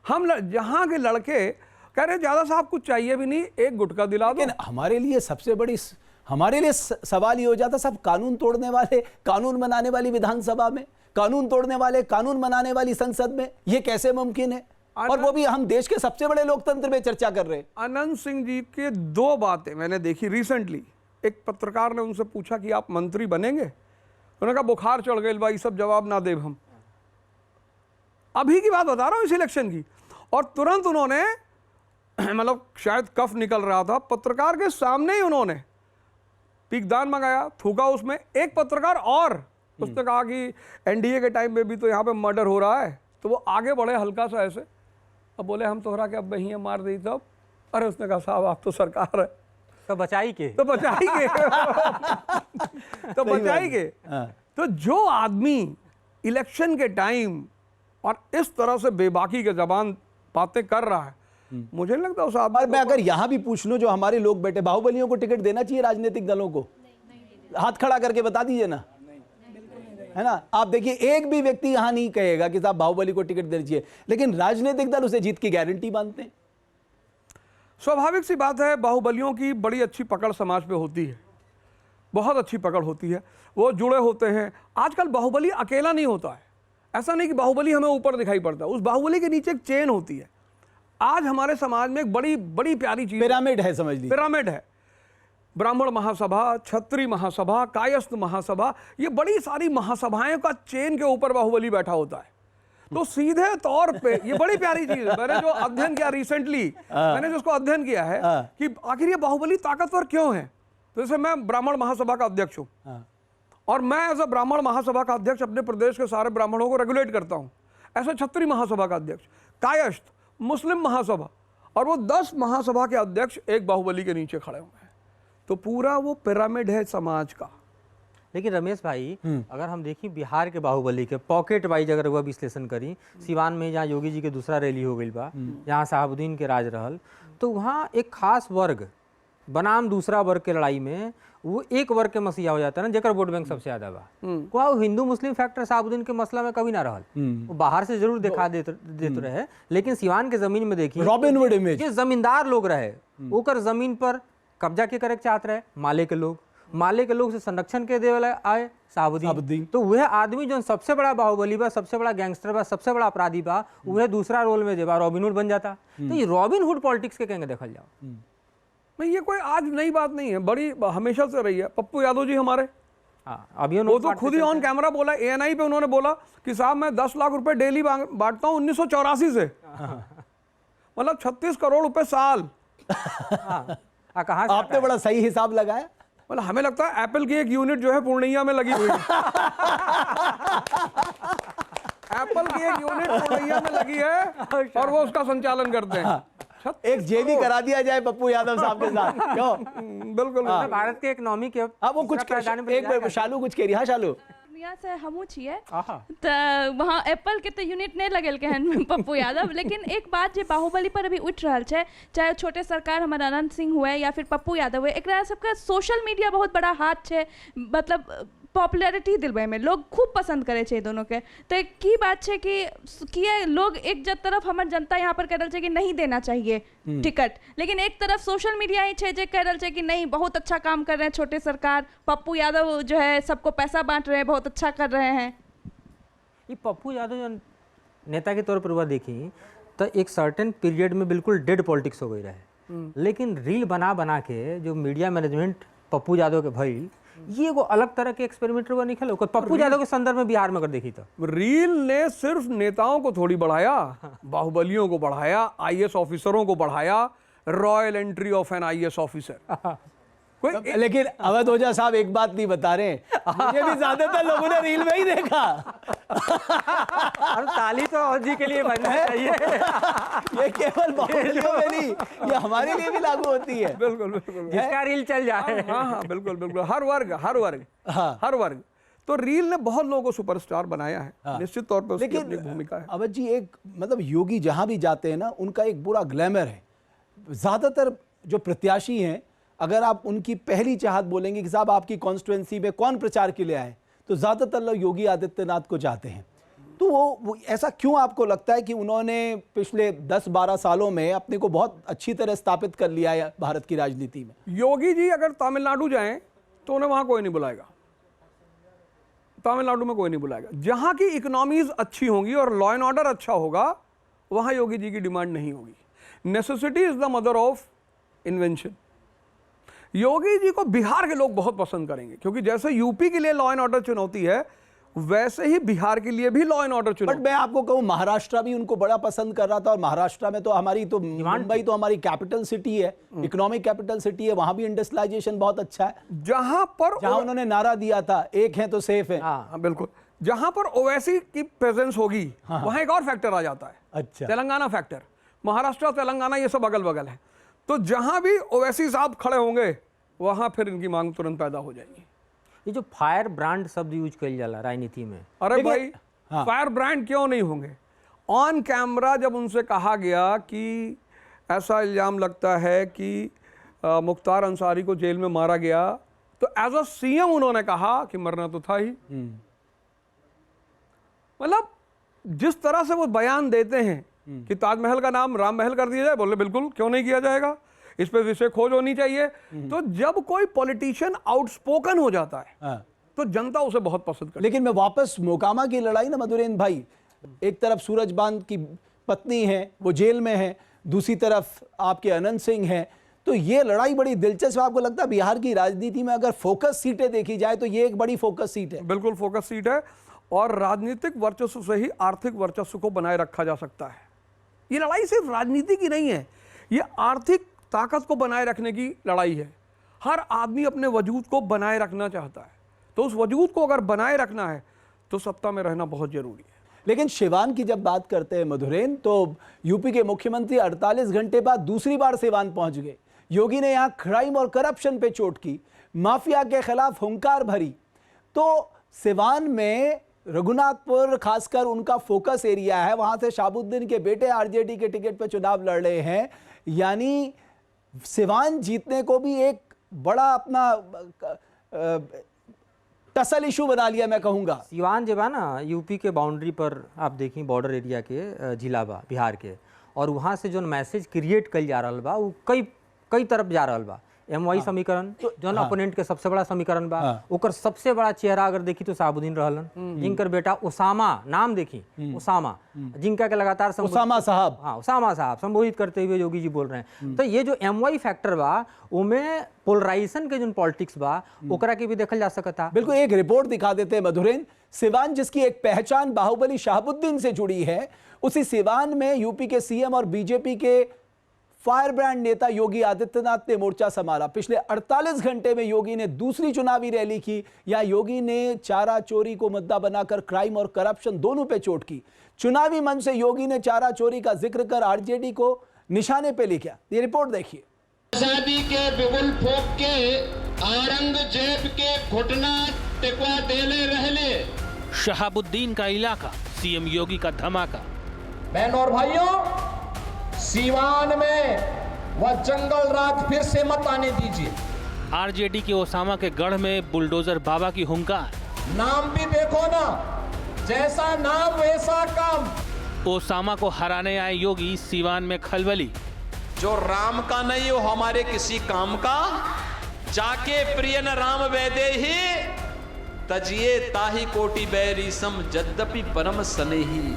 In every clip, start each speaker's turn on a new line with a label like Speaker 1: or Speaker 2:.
Speaker 1: जहाँ के लड़के कह रहे ज्यादा साहब कुछ चाहिए भी नहीं, एक गुटखा दिला दो।
Speaker 2: हमारे लिए सबसे बड़ी सवाल ये हो जाता, सब कानून तोड़ने वाले कानून बनाने वाली विधानसभा में, कानून तोड़ने वाले कानून बनाने वाली संसद में, ये कैसे मुमकिन है? और वो भी हम देश के सबसे बड़े लोकतंत्र में चर्चा कर रहे हैं।
Speaker 1: अनंत सिंह जी के दो बातें मैंने देखी रिसेंटली। एक पत्रकार ने उनसे पूछा कि आप मंत्री बनेंगे, उन्होंने कहा बुखार चढ़ गए भाई, सब जवाब ना दे हम। अभी की बात बता रहा हूं इस इलेक्शन की। और तुरंत उन्होंने मतलब शायद कफ निकल रहा था, पत्रकार के सामने ही उन्होंने पीकदान मंगाया, थूका उसमें। एक पत्रकार और उसने कहा कि एनडीए के टाइम में भी तो यहाँ पे मर्डर हो रहा है, तो वो आगे बढ़े हल्का सा ऐसे, अब बोले हम तोहरा के अब वही मार दी तब। अरे उसने कहा साहब आप तो सरकार है,
Speaker 3: तो बचाई के
Speaker 1: तो बचाई के। तो जो आदमी इलेक्शन के टाइम और इस तरह से बेबाकी के जबान बातें कर रहा है, मुझे नहीं लगता उस आदमी।
Speaker 2: और मैं अगर यहां भी पूछ लूं, जो हमारे लोग बैठे, बाहुबलियों को टिकट देना चाहिए राजनीतिक दलों को? हाथ खड़ा करके बता दीजिए ना, है ना? आप देखिए एक भी व्यक्ति यहां नहीं कहेगा कि साहब बाहुबली को टिकट देना चाहिए, लेकिन राजनीतिक दल उसे जीत की गारंटी मानते हैं।
Speaker 1: स्वाभाविक सी बात है, बाहुबलियों की बड़ी अच्छी पकड़ समाज पे होती है, बहुत अच्छी पकड़ होती है, वो जुड़े होते हैं। आजकल बाहुबली अकेला नहीं होता है, ऐसा नहीं कि बाहुबली हमें ऊपर दिखाई पड़ता है, उस बाहुबली के नीचे एक चेन होती है। आज हमारे समाज में एक बड़ी बड़ी प्यारी चीज
Speaker 2: पिरामिड है, समझ लीजिए
Speaker 1: पिरामिड है। ब्राह्मण महासभा, क्षत्रिय महासभा, कायस्थ महासभा, ये बड़ी सारी महासभाएं का चेन के ऊपर बाहुबली बैठा होता है। तो सीधे तौर पे ये बड़ी प्यारी चीज है। मैंने जो अध्ययन किया रिसेंटली, मैंने जिसको अध्ययन किया है कि आखिर ये बाहुबली ताकतवर क्यों है। तो जैसे मैं ब्राह्मण महासभा का अध्यक्ष हूँ और मैं एज अ ब्राह्मण महासभा का अध्यक्ष अपने प्रदेश के सारे ब्राह्मणों को रेगुलेट करता हूँ। ऐसे क्षत्रिय महासभा का अध्यक्ष, कायस्थ, मुस्लिम महासभा, और वो 10 महासभा के अध्यक्ष एक बाहुबली के नीचे खड़े हुए हैं। तो पूरा वो पिरामिड है समाज का।
Speaker 3: लेकिन रमेश भाई, अगर हम देखें बिहार के बाहुबली के पॉकेट वाइज अगर वह विश्लेषण करी, सिवान में जहाँ योगी जी के दूसरा रैली हो गई बा, जहाँ साहबुद्दीन के राज रहल, तो वहाँ एक खास वर्ग बनाम दूसरा वर्ग के लड़ाई में वो एक वर्ग के मसीहा हो जाता है ना, जेकर वोट बैंक सबसे ज्यादा बा। वो हिंदू मुस्लिम फैक्टर साहबुद्दीन के मसला में कभी ना रहल। वो बाहर से जरूर दिखा देते रहे, लेकिन सिवान के जमीन में देखिए
Speaker 2: रॉबिनहुड इमेज,
Speaker 3: जो जमींदार लोग रहे ओकर जमीन पर कब्जा के करे चाहत रहे माले के लोग से संरक्षण के देवे आए साहबुद्दीन। तो वह आदमी जो सबसे बड़ा बाहुबली बा, सबसे बड़ा गैंगस्टर बा, सबसे बड़ा अपराधी बा, वह दूसरा रोल में जेबा रॉबिनहुड बन जाता। तो ये रॉबिनहुड पॉलिटिक्स के कहेंगे देखल जाओ।
Speaker 1: नहीं, ये कोई आज नई बात नहीं है, बड़ी हमेशा से रही है। पप्पू यादव जी हमारे,
Speaker 3: अभी
Speaker 1: वो तो खुद ही ऑन कैमरा बोला, ANI पे उन्होंने बोला कि साहब मैं 10 लाख रुपए डेली बांटता हूँ 1984 से, मतलब 36 करोड़ रुपए साल।
Speaker 2: आपने बड़ा सही हिसाब लगाया।
Speaker 1: मतलब हमें लगता है एप्पल की एक यूनिट जो है पूर्णिया में लगी हुई है। एप्पल की एक यूनिट पूर्णिया में लगी है और वो उसका संचालन करते हैं।
Speaker 2: एक जेवी करा दिया जाए पप्पू यादव साहब के साथ, क्यों?
Speaker 1: बिल्कुल।
Speaker 3: भारत के इकोनॉमी के
Speaker 2: वो कुछ एक शालू कुछ कह रही। हाँ शालू,
Speaker 4: से हमू छिए तो वहाँ एप्पल के तो यूनिट नहीं लगेल हन पप्पू यादव। लेकिन एक बात जो बाहुबली पर अभी उठ रहा है, चाहे छोटे सरकार हमारे अनंत सिंह हुए या फिर पप्पू यादव हुए, एक सबका सोशल मीडिया बहुत बड़ा हाथ है, मतलब पॉपुलैरिटी दिलवे में लोग खूब पसंद करे छे दोनों के। तो एक की बात है कि लोग एक तरफ हमारे जनता यहाँ पर कह रहा है कि नहीं देना चाहिए टिकट, लेकिन एक तरफ सोशल मीडिया ही छे जे कह रहा है कि नहीं बहुत अच्छा काम कर रहे हैं छोटे सरकार, पप्पू यादव जो है सबको पैसा बांट रहे हैं, बहुत अच्छा कर रहे हैं।
Speaker 3: ये पप्पू यादव जो नेता के तौर पर हुआ देखी तो एक सर्टेन पीरियड में बिल्कुल डेड पॉलिटिक्स हो गई रहे, लेकिन रील बना के जो मीडिया मैनेजमेंट पप्पू यादव के भाई, ये वो अलग तरह के एक्सपेरिमेंट हुआ निकल पप्पू यादव के संदर्भ में बिहार में अगर देखी तो
Speaker 1: रील ने सिर्फ नेताओं को थोड़ी बढ़ाया, बाहुबलियों को बढ़ाया, IAS ऑफिसरों को बढ़ाया, royal entry of an IAS officer.
Speaker 2: लेकिन अवध ओझा साहब एक बात नहीं बता रहे, मुझे भी ज्यादातर लोगों ने रील में ही देखा।
Speaker 3: और ताली तो अवध जी के लिए बनना चाहिए।
Speaker 2: ये केवल बाहुबलियों में नहीं, ये हमारे लिए भी लागू होती है।
Speaker 1: बिल्कुल बिल्कुल,
Speaker 3: जिसका रील चल जाए।
Speaker 1: हाँ बिल्कुल बिल्कुल, हर वर्ग। तो रील ने बहुत लोगों को सुपरस्टार बनाया है, निश्चित तौर पर उसकी अपनी भूमिका है।
Speaker 2: अवध जी, एक मतलब योगी जहां भी जाते हैं ना, उनका एक बुरा ग्लैमर है। ज्यादातर जो प्रत्याशी हैं, अगर आप उनकी पहली चाहत बोलेंगे कि साहब आपकी कॉन्स्टिट्यूएंसी में कौन प्रचार के लिए आए, तो ज्यादातर लोग योगी आदित्यनाथ को चाहते हैं। तो वो ऐसा क्यों आपको लगता है कि उन्होंने पिछले 10-12 सालों में अपने को बहुत अच्छी तरह स्थापित कर लिया है भारत की राजनीति में?
Speaker 1: योगी जी अगर तमिलनाडु जाएं तो उन्हें वहां कोई नहीं बुलाएगा, तमिलनाडु में कोई नहीं बुलाएगा। जहां की इकोनॉमीज अच्छी होंगी और लॉ एंड ऑर्डर अच्छा होगा वहां योगी जी की डिमांड नहीं होगी। Necessity is the mother of invention. Yogi ji को बिहार के लोग बहुत पसंद करेंगे, क्योंकि जैसे यूपी के लिए लॉ एंड ऑर्डर चुनौती है वैसे ही बिहार के लिए भी लॉ एंड ऑर्डर
Speaker 2: बट
Speaker 1: चुनौती।
Speaker 2: मैं आपको कहूं महाराष्ट्र भी उनको बड़ा पसंद कर रहा था, और महाराष्ट्र में तो हमारी तो मुंबई तो हमारी कैपिटल सिटी है, इकोनॉमिक कैपिटल सिटी है, वहां भी इंडस्ट्रियलाइजेशन बहुत अच्छा है।
Speaker 1: जहां उन्होंने
Speaker 2: नारा दिया था एक है तो सेफ है।
Speaker 1: हाँ बिल्कुल, जहां पर ओवैसी की प्रेजेंस होगी वहां एक और फैक्टर आ जाता है,
Speaker 2: अच्छा,
Speaker 1: तेलंगाना फैक्टर। महाराष्ट्र तेलंगाना ये सब अगल बगल है, तो जहां भी ओवैसी साहब खड़े होंगे वहां फिर इनकी मांग तुरंत पैदा हो जाएगी।
Speaker 3: ये जो फायर ब्रांड शब्द यूज कल जाला राजनीति में,
Speaker 1: अरे भाई फायर ब्रांड क्यों नहीं होंगे? ऑन कैमरा जब उनसे कहा गया कि ऐसा इल्जाम लगता है कि मुख्तार अंसारी को जेल में मारा गया, तो एज अ सीएम उन्होंने कहा कि मरना तो था ही। मतलब जिस तरह से वो बयान देते हैं कि ताजमहल का नाम राम महल कर दिया जाए, बोले बिल्कुल क्यों नहीं किया जाएगा, इस पे विषय खोज होनी चाहिए। तो जब कोई पॉलिटिशियन आउटस्पोकन हो जाता है तो जनता उसे बहुत पसंद करती है।
Speaker 2: लेकिन मैं वापस मोकामा की लड़ाई ना मधुरेंद्र भाई, एक तरफ सूरजबान की पत्नी है वो जेल में है, दूसरी तरफ आपके अनंत सिंह हैं, तो ये लड़ाई बड़ी दिलचस्प। आपको लगता है बिहार की राजनीति में अगर फोकस सीटें देखी जाए तो ये एक बड़ी फोकस सीट है?
Speaker 1: बिल्कुल फोकस सीट है, और राजनीतिक वर्चस्व से ही आर्थिक वर्चस्व को बनाए रखा जा सकता है। ये लड़ाई सिर्फ राजनीति की नहीं है, ये आर्थिक ताकत को बनाए रखने की लड़ाई है। हर आदमी अपने वजूद को बनाए रखना चाहता है, तो उस वजूद को अगर बनाए रखना है तो सत्ता में रहना बहुत जरूरी है।
Speaker 2: लेकिन सिवान की जब बात करते हैं मधुरेन, तो यूपी के मुख्यमंत्री 48 घंटे बाद दूसरी बार सिवान पहुंच गए। योगी ने यहां क्राइम और करप्शन पे चोट की, माफिया के खिलाफ हुंकार भरी। तो सिवान में रघुनाथपुर खासकर उनका फोकस एरिया है, वहां से शहाबुद्दीन के बेटे आरजेडी के टिकट पे चुनाव लड़ रहे हैं, यानी सिवान जीतने को भी एक बड़ा अपना टसल इशू बना लिया मैं कहूंगा।
Speaker 3: सिवान जब है ना यूपी के बाउंड्री पर आप देखी बॉर्डर एरिया के जिला बा बिहार के, और वहाँ से जो मैसेज क्रिएट कल जा रहा बा वो कई तरफ जा रहा बा। MY समीकरण जो अपोनेंट के सबसे बड़ा समीकरण बा, ओकर सबसे बड़ा चेहरा अगर देखी तो शहाबुद्दीन रहलन, जिनकर बेटा उसामा, नाम देखी उसामा, जिनका के लगातार
Speaker 2: उसामा साहब,
Speaker 3: हाँ उसामा साहब संबोधित करते हुए योगी जी बोल रहे हैं। तो ये जो MY फैक्टर बा उमें पोलराइजेशन के जो पॉलिटिक्स बा ओकरा के भी देखल जा सकता।
Speaker 2: बिल्कुल, एक रिपोर्ट दिखा देते हैं मधुरेन। सिवान जिसकी एक पहचान बाहुबली शहाबुद्दीन से जुड़ी है, उसी सिवान में यूपी के सीएम और बीजेपी के फायर ब्रांड नेता योगी आदित्यनाथ ने मोर्चा संभाला। पिछले 48 घंटे में योगी ने दूसरी चुनावी रैली की, या योगी ने चारा चोरी को मुद्दा बनाकर क्राइम और करप्शन दोनों पे चोट की। चुनावी मंच से योगी ने चारा चोरी का जिक्र कर आरजेडी को निशाने पे लिखा। ये रिपोर्ट देखिए।
Speaker 5: आजादी के बिगुल फोक के औरंगजेब के घुटना टिकवा देले रहले।
Speaker 6: शहाबुद्दीन का इलाका, सीएम योगी का धमाका।
Speaker 5: बहनों और भाइयों, सीवान में वह जंगल राज फिर से मत आने दीजिए।
Speaker 6: आरजेडी के ओसामा के गढ़ में बुलडोजर बाबा की हुंकार।
Speaker 5: नाम भी देखो ना, जैसा नाम वैसा काम।
Speaker 6: ओसामा को हराने आए योगी, सीवान में खलबली।
Speaker 7: जो राम का नहीं हो हमारे किसी काम का, जाके प्रिय न राम वैदे ही तजिए ताही कोटि बैरी सम यद्यपि परम स्नेही।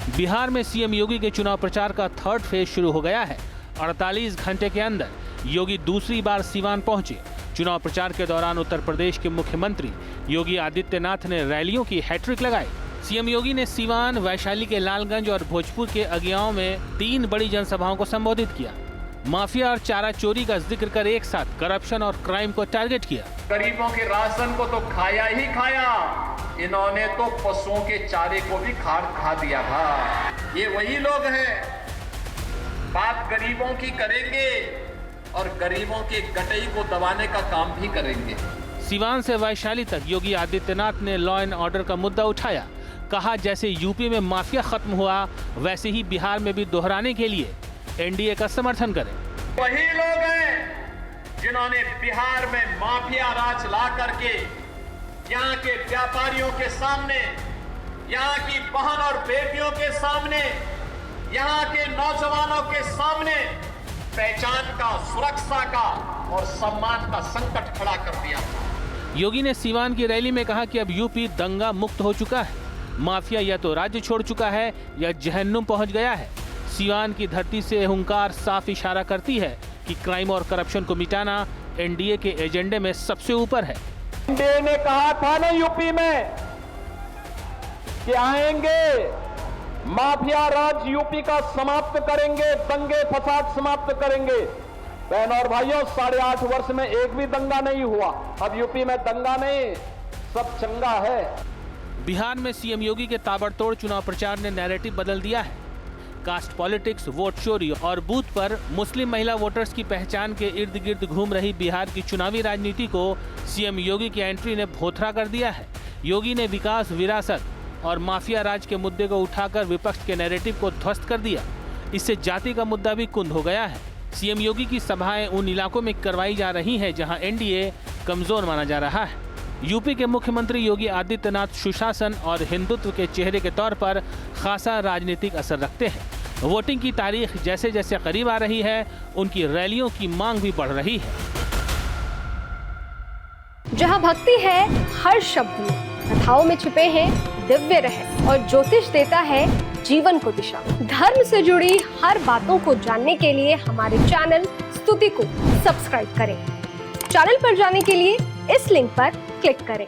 Speaker 6: बिहार में सीएम योगी के चुनाव प्रचार का थर्ड फेज शुरू हो गया है। 48 घंटे के अंदर योगी दूसरी बार सीवान पहुंचे। चुनाव प्रचार के दौरान उत्तर प्रदेश के मुख्यमंत्री योगी आदित्यनाथ ने रैलियों की हैट्रिक लगाई। सीएम योगी ने सीवान, वैशाली के लालगंज और भोजपुर के अगियाओं में 3 बड़ी जनसभाओं को संबोधित किया। माफिया और चारा चोरी का जिक्र कर एक साथ करप्शन और क्राइम को टारगेट किया।
Speaker 7: गरीबों के राशन को तो खाया ही खाया, इन्होंने तो पशुओं के चारे को भी खा दिया था। ये वही लोग हैं, बात गरीबों की करेंगे और गरीबों के गटई को दबाने का काम भी करेंगे।
Speaker 6: सीवान से वैशाली तक योगी आदित्यनाथ ने लॉ एंड ऑर्डर का मुद्दा उठाया। कहा जैसे यूपी में माफिया खत्म हुआ, वैसे ही बिहार में भी दोहराने के लिए एनडीए का समर्थन करें।
Speaker 7: वही लोग हैं जिन्होंने बिहार में माफिया राज ला करके यहाँ के व्यापारियों के सामने यहाँ की बहन और बेटियों के सामने, यहाँ के नौजवानों के सामने पहचान का, सुरक्षा का और सम्मान का संकट खड़ा कर दिया।
Speaker 6: योगी ने सीवान की रैली में कहा कि अब यूपी दंगा मुक्त हो चुका है, माफिया या तो राज्य छोड़ चुका है या जहन्नुम पहुंच गया है। सीवान की धरती से हुंकार साफ इशारा करती है कि क्राइम और करप्शन को मिटाना एनडीए के एजेंडे में सबसे ऊपर है।
Speaker 5: एनडीए ने कहा था ना यूपी में कि आएंगे, माफिया राज यूपी का समाप्त करेंगे, दंगे फसाद समाप्त करेंगे। बहन और भाइयों, 8.5 वर्ष में एक भी दंगा नहीं हुआ। अब यूपी में दंगा नहीं, सब चंगा है।
Speaker 6: बिहार में सीएम योगी के ताबड़तोड़ चुनाव प्रचार ने नैरेटिव बदल दिया है। कास्ट पॉलिटिक्स, वोट चोरी और बूथ पर मुस्लिम महिला वोटर्स की पहचान के इर्द गिर्द घूम रही बिहार की चुनावी राजनीति को सीएम योगी की एंट्री ने भोथरा कर दिया है। योगी ने विकास, विरासत और माफिया राज के मुद्दे को उठाकर विपक्ष के नैरेटिव को ध्वस्त कर दिया। इससे जाति का मुद्दा भी कुंद हो गया है। सीएम योगी की सभाएं उन इलाकों में करवाई जा रही हैं जहां एनडीए कमजोर माना जा रहा है। यूपी के मुख्यमंत्री योगी आदित्यनाथ सुशासन और हिंदुत्व के चेहरे के तौर पर खासा राजनीतिक असर रखते हैं। वोटिंग की तारीख जैसे जैसे करीब आ रही है, उनकी रैलियों की मांग भी बढ़ रही है।
Speaker 8: जहां भक्ति है हर शब्द में, कथाओं में छुपे हैं दिव्य रहस्य और ज्योतिष देता है जीवन को दिशा। धर्म से जुड़ी हर बातों को जानने के लिए हमारे चैनल स्तुति को सब्सक्राइब करें। चैनल पर जाने के लिए इस लिंक पर क्लिक करें।